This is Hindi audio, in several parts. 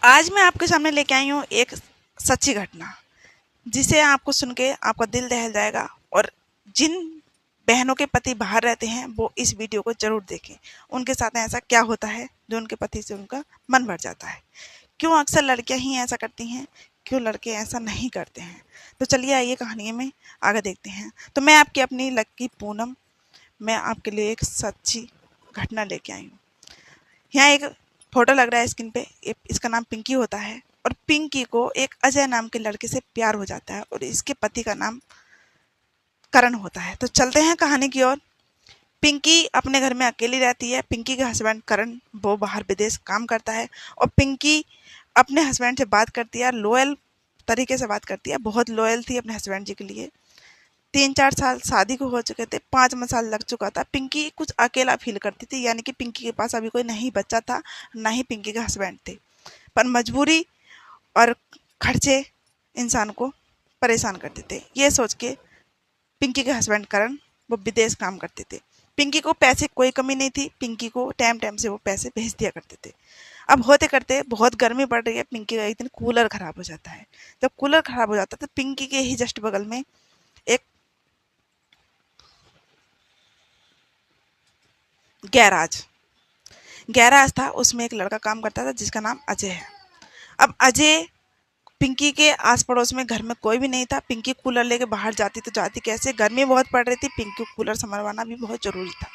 आज मैं आपके सामने लेके आई हूँ एक सच्ची घटना, जिसे आपको सुन के आपका दिल दहल जाएगा। और जिन बहनों के पति बाहर रहते हैं वो इस वीडियो को जरूर देखें। उनके साथ ऐसा क्या होता है जो उनके पति से उनका मन भर जाता है। क्यों अक्सर लड़कियां ही ऐसा करती हैं, क्यों लड़के ऐसा नहीं करते हैं। तो चलिए आइए कहानी में आगे देखते हैं। तो मैं आपकी अपनी लक्की पूनम, मैं आपके लिए एक सच्ची घटना लेके आई हूँ। यहाँ एक फोटो लग रहा है स्क्रीन पे, इसका नाम पिंकी होता है। और पिंकी को एक अजय नाम के लड़के से प्यार हो जाता है और इसके पति का नाम करण होता है। तो चलते हैं कहानी की ओर। पिंकी अपने घर में अकेली रहती है। पिंकी के हस्बैंड करण वो बाहर विदेश काम करता है और पिंकी अपने हस्बैंड से बात करती है, लॉयल तरीके से बात करती है। बहुत लॉयल थी अपने हस्बैंड जी के लिए। 3-4 साल शादी को हो चुके थे, 5वां साल लग चुका था। पिंकी कुछ अकेला फील करती थी, यानी कि पिंकी के पास अभी कोई नहीं बच्चा था, ना ही पिंकी के हस्बैंड थे। पर मजबूरी और खर्चे इंसान को परेशान करते थे। ये सोच के पिंकी के हस्बैंड करण वो विदेश काम करते थे। पिंकी को पैसे कोई कमी नहीं थी, पिंकी को टाइम टाइम से वो पैसे भेज दिया करते थे। अब होते करते बहुत गर्मी पड़ रही है, पिंकी का एक दिन कूलर खराब हो जाता है। जब कूलर खराब हो जाता है तो पिंकी के ही जस्ट बगल में एक गैराज गैराज था। उसमें एक लड़का काम करता था जिसका नाम अजय है। अब अजय, पिंकी के आस पड़ोस में घर में कोई भी नहीं था। पिंकी कूलर लेके बाहर जाती तो जाती कैसे, गर्मी बहुत पड़ रही थी, पिंकी को कूलर संभलवाना भी बहुत जरूरी था।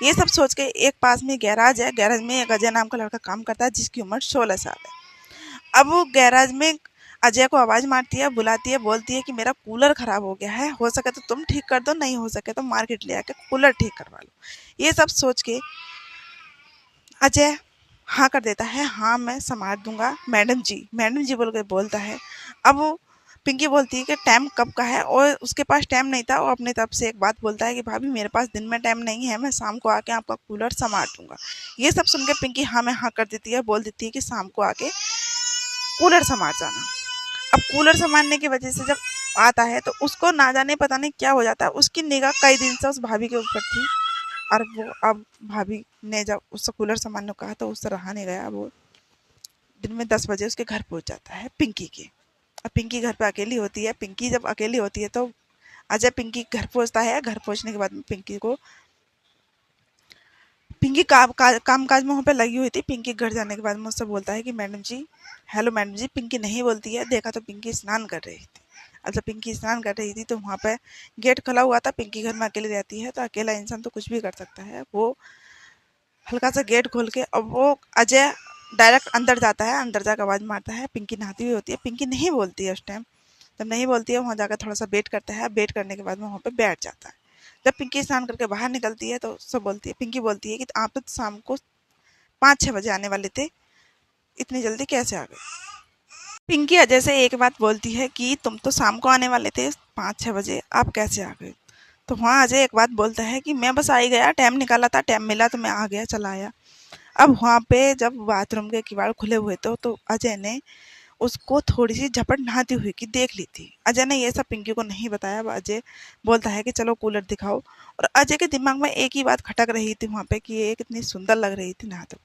ये सब सोच के एक पास में गैराज है, गैराज में एक अजय नाम का लड़का काम करता है जिसकी उम्र 16 साल है। अब वो गैराज में अजय को आवाज मारती है, बुलाती है, बोलती है कि मेरा कूलर खराब हो गया है, हो सके तो तुम ठीक कर दो, नहीं हो सके तो मार्केट ले आके कूलर ठीक करवा लो। ये सब सोच के अजय हाँ कर देता है, हाँ मैं संभाल दूंगा मैडम जी बोल के बोलता है। अब वो पिंकी बोलती है कि टाइम कब का है, और उसके पास टाइम नहीं था। वो अपनी तरफ से एक बात बोलता है कि भाभी मेरे पास दिन में टाइम नहीं है, मैं शाम को आके आपका कूलर संभाल दूंगा। ये सब सुन के पिंकी हाँ में हाँ कर देती है, बोल देती है कि शाम को आके कूलर संभाल जाना। अब कूलर संभालने की वजह से जब आता है तो उसको ना जाने पता नहीं क्या हो जाता है, उसकी निगाह कई दिन से उस भाभी के ऊपर थी। और वो अब भाभी ने जब उससे कूलर संभालने को कहा तो उससे रहा नहीं गया। वो दिन में 10 बजे उसके घर पहुंच जाता है पिंकी के। अब पिंकी घर पे अकेली होती है। पिंकी जब अकेली होती है तो अजय पिंकी के घर पहुंचता है। घर पहुंचने के बाद में पिंकी काम काज में वहाँ पे लगी हुई थी। पिंकी घर जाने के बाद में उससे बोलता है कि मैडम जी, हेलो मैडम जी। पिंकी नहीं बोलती है। देखा तो पिंकी स्नान कर रही थी। अब जब पिंकी स्नान कर रही थी तो वहाँ पे गेट खुला हुआ था। पिंकी घर में अकेली रहती है तो अकेला इंसान तो कुछ भी कर सकता है। वो हल्का सा गेट खोल के अब वो अजय डायरेक्ट अंदर जाता है। अंदर जाकर आवाज मारता है। पिंकी नहाती हुई होती है। पिंकी नहीं बोलती है उस टाइम। जब नहीं बोलती है वहाँ जाकर थोड़ा सा वेट करता है। वेट करने के बाद में वहाँ पे बैठ जाता है। जब पिंकी स्नान करके बाहर निकलती है तो उससे बोलती है, पिंकी बोलती है कि आप तो शाम को 5-6 बजे आने वाले थे, इतनी जल्दी कैसे आ गए। पिंकी अजय से एक बात बोलती है कि तुम तो शाम को आने वाले थे 5-6 बजे, आप कैसे आ गए। तो वहाँ अजय एक बात बोलता है कि मैं बस आ ही गया, टाइम निकाला था, टाइम मिला तो मैं आ गया, चला आया। अब वहाँ पे जब बाथरूम के किवाड़ खुले हुए तो अजय ने उसको थोड़ी सी झपट नहाती हुई की देख ली थी। अजय ने ये सब पिंकी को नहीं बताया। अब अजय बोलता है कि चलो कूलर दिखाओ। और अजय के दिमाग में एक ही बात खटक रही थी वहाँ पे कि ये कितनी सुंदर लग रही थी नहाते।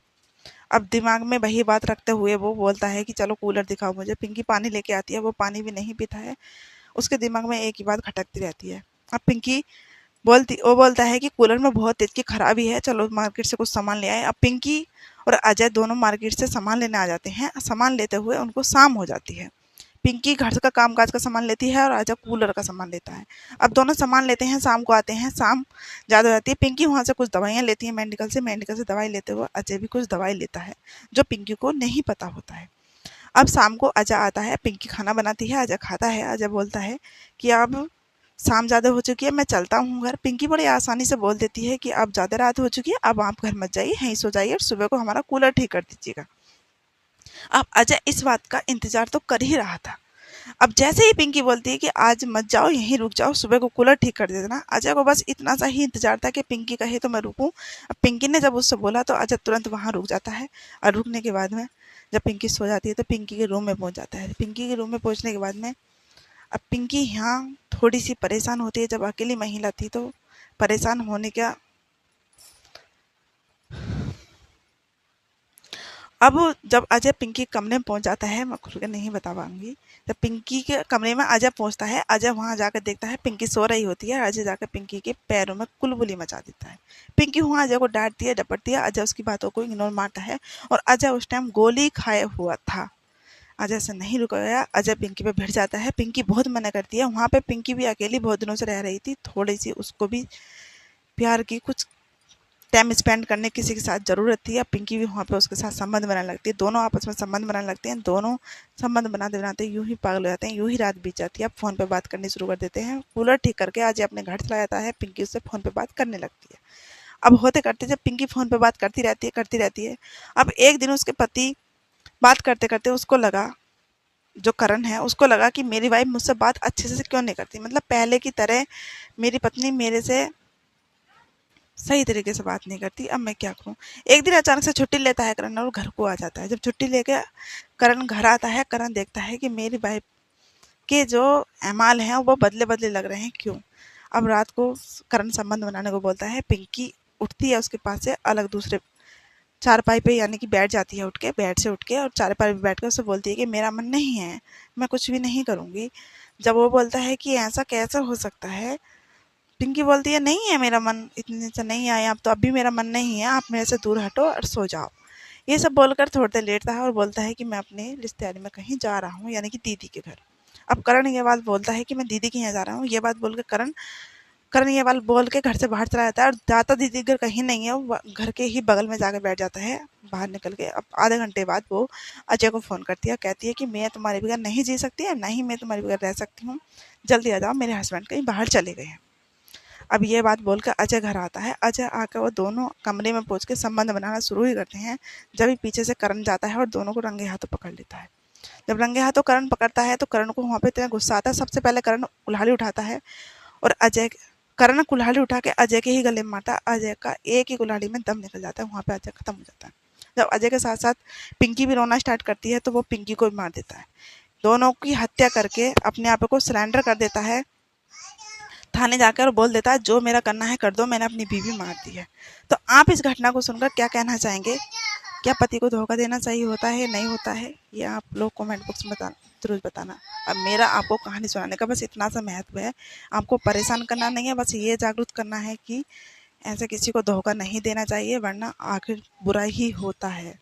अब दिमाग में वही बात रखते हुए वो बोलता है कि चलो कूलर दिखाओ मुझे। पिंकी पानी लेके आती है, वो पानी भी नहीं पीता है। उसके दिमाग में एक ही बात खटकती रहती है। अब पिंकी वो बोलता है कि कूलर में बहुत तेज की खराबी है, चलो मार्केट से कुछ सामान ले आए। अब पिंकी और अजय दोनों मार्केट से सामान लेने आ जाते हैं। सामान लेते हुए उनको शाम हो जाती है। पिंकी घर का काम काज का सामान लेती है और अजय कूलर का सामान लेता है। अब दोनों सामान लेते हैं, शाम को आते हैं। शाम ज़्यादा हो जाती है। पिंकी वहाँ से कुछ दवाइयाँ लेती है मेडिकल से। मेडिकल से दवाई लेते हुए अजय भी कुछ दवाई लेता है जो पिंकी को नहीं पता होता है। अब शाम को अजय आता है, पिंकी खाना बनाती है, अजय खाता है। अजय बोलता है कि अब शाम ज़्यादा हो चुकी है, मैं चलता हूँ घर। पिंकी बड़ी आसानी से बोल देती है कि अब ज़्यादा रात हो चुकी है, अब आप घर मत जाइए, यहीं सो जाइए और सुबह को हमारा कूलर ठीक कर दीजिएगा। अब अजय इस बात का इंतजार तो कर ही रहा था। अब जैसे ही पिंकी बोलती है कि आज मत जाओ, यहीं रुक जाओ, सुबह को कूलर ठीक कर देना, अजय को बस इतना सा ही इंतजार था कि पिंकी कहे तो मैं रुकूं। अब पिंकी ने जब उससे बोला तो अजय तुरंत वहां रुक जाता है। और रुकने के बाद में जब पिंकी सो जाती है तो पिंकी के रूम में पहुंच जाता है। पिंकी के रूम में पहुंचने के बाद में अब पिंकी यहाँ थोड़ी सी परेशान होती है। जब अकेली महिला थी तो परेशान होने का अब जब अजय पिंकी के कमरे में पहुंच जाता है, मैं खुल के नहीं बता पाऊंगी, जब पिंकी के कमरे में अजय पहुंचता है, अजय वहां जाकर देखता है पिंकी सो रही होती है। अजय जाकर पिंकी के पैरों में कुलबुली मचा देता है। पिंकी वहां अजय को डांटती है, डपटती है। अजय उसकी बातों को इग्नोर मारता है और अजय उस टाइम गोली खाए हुआ था। अजय से नहीं रुका गया, अजय पिंकी पे भिड़ जाता है। पिंकी बहुत मना करती है। वहां पे पिंकी भी अकेली बहुत दिनों से रह रही थी, थोड़ी सी उसको भी प्यार की, कुछ टाइम स्पेंड करने किसी के साथ ज़रूरत थी। अब पिंकी भी वहाँ पे उसके साथ संबंध बनाने लगती है। दोनों आपस में संबंध बनाने लगते हैं। दोनों संबंध बनाते बनाते यूं ही पागल हो जाते हैं। यूं ही रात बीत जाती है। अब फ़ोन पे बात करनी शुरू कर देते हैं। कूलर ठीक करके अजय अपने घर चला जाता है। पिंकी उससे फ़ोन पे बात करने लगती है। अब होते करते जब पिंकी फ़ोन पे बात करती रहती है। अब एक दिन उसके पति बात करते करते उसको लगा, जो करण है उसको लगा कि मेरी वाइफ मुझसे बात अच्छे से क्यों नहीं करती, मतलब पहले की तरह मेरी पत्नी मेरे से सही तरीके से बात नहीं करती, अब मैं क्या करूं। एक दिन अचानक से छुट्टी लेता है करण और घर को आ जाता है। जब छुट्टी लेके करण घर आता है, करण देखता है कि मेरी वाइफ के जो एमाल हैं वो बदले बदले लग रहे हैं, क्यों। अब रात को करण संबंध बनाने को बोलता है। पिंकी उठती है उसके पास से, अलग दूसरे चारपाई पे यानी कि बैठ जाती है, उठ के बेड से उठ के, और चारपाई पे बैठ के उससे बोलती है कि मेरा मन नहीं है, मैं कुछ भी नहीं करूंगी। जब वो बोलता है कि ऐसा कैसे हो सकता है, पिंकी बोलती है नहीं है मेरा मन, इतने दिन से नहीं आए आप, तो अभी मेरा मन नहीं है, आप मेरे से दूर हटो और सो जाओ। ये सब बोलकर थोड़ी देर लेटता है और बोलता है कि मैं अपने रिश्तेदारी में कहीं जा रहा हूँ, यानी कि दीदी के घर। अब करण ये बात बोलता है कि मैं दीदी के यहाँ जा रहा हूँ। ये बात बोल के करण करण ये बात बोल के घर से बाहर चला जाता है और जाता दीदी के घर कहीं नहीं है, वो घर के ही बगल में जाकर बैठ जाता है बाहर निकल के। अब आधे घंटे बाद वो अजय को फ़ोन करती है, कहती है कि मैं तुम्हारे बगैर नहीं जी सकती है, ना ही मैं तुम्हारे बगैर रह सकती हूँ, जल्दी आ जाओ, मेरे हस्बैंड कहीं बाहर चले गए हैं। अब ये बात बोलकर अजय घर आता है। अजय आकर वो दोनों कमरे में पहुंच के संबंध बनाना शुरू ही करते हैं। जब भी पीछे से करण जाता है और दोनों को रंगे हाथों पकड़ लेता है। जब रंगे हाथों करण पकड़ता है तो करण को वहाँ पे इतना गुस्सा आता है। सबसे पहले करण कुल्हाड़ी उठाता है और करण कुल्हाड़ी उठा के अजय के ही गले में मारता है। अजय का एक ही कुल्हाड़ी में दम निकल जाता है, वहाँ पे अजय खत्म हो जाता है। जब अजय के साथ साथ पिंकी भी रोना स्टार्ट करती है तो वो पिंकी को भी मार देता है। दोनों की हत्या करके अपने आप को सरेंडर कर देता है, थाने जाकर बोल देता है जो मेरा करना है कर दो, मैंने अपनी बीवी मार दी है। तो आप इस घटना को सुनकर क्या कहना चाहेंगे? क्या पति को धोखा देना सही होता है, नहीं होता है? ये आप लोग कमेंट बॉक्स में जरूर बताना। अब मेरा आपको कहानी सुनाने का बस इतना सा महत्व है, आपको परेशान करना नहीं है, बस ये जागरूक करना है कि ऐसे किसी को धोखा नहीं देना चाहिए, वरना आखिर बुरा ही होता है।